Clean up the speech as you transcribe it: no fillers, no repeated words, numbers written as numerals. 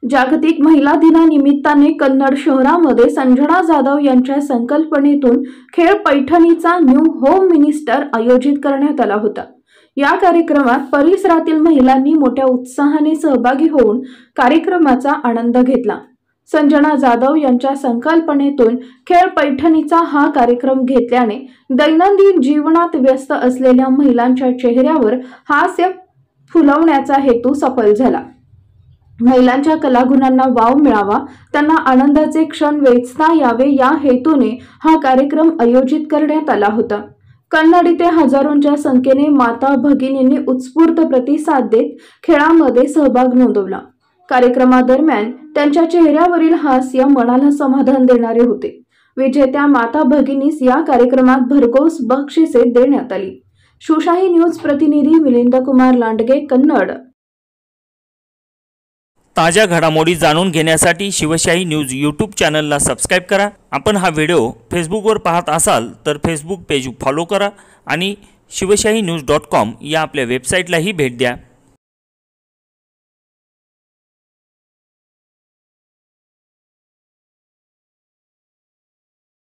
जागतिक महिला दिनानिमित्ताने कन्नड शहरामध्ये संजना जाधव यांच्या संकल्पनेतून खेळ पैठणीचा न्यू होम मिनिस्टर आयोजित करण्यात आला होता। या कार्यक्रमात परिसरातील महिलांनी मोठ्या उत्साहाने सहभागी होऊन कार्यक्रमाचा आनंद घेतला। संजना जाधव यांच्या संकल्पनेतून खेळ पैठणीचा हा कार्यक्रम घेतल्याने दैनंदिन जीवनात व्यस्त असलेल्या महिलांच्या चेहऱ्यावर हास्य फुलवण्याचा हेतू सफल झाला। महिलांच्या कलागुणांना वाव मिळावा, त्यांना आनंदाचे क्षण वेचता यावे या हेतूने हा कार्यक्रम आयोजित करण्यात आला होता। कन्नड इथे हजारोंच्या संख्येने माता भगिनींनी उत्स्फूर्त प्रतिसाद देत खेळामध्ये सहभाग नोंदवला। कार्यक्रमादरम्यान त्यांच्या चेहऱ्यावरील हास्य मनाला समाधान देणारे होते। विजेत्या माता भगिनीस या कार्यक्रमात भरघोस बक्षिसे देण्यात आली। शिवशाही न्यूज प्रतिनिधी मिलिंद कुमार लांडगे, कन्नड। ताज्या घडामोडी जाणून घेण्यासाठी शिवशाही न्यूज यूट्यूब चॅनलला सबस्क्राइब करा। आपण हा व्हिडिओ फेसबुकवर पाहत असाल तर फेसबुक पेज फॉलो करा आणि शिवशाही न्यूज.com या आपल्या वेबसाईटलाही भेट द्या।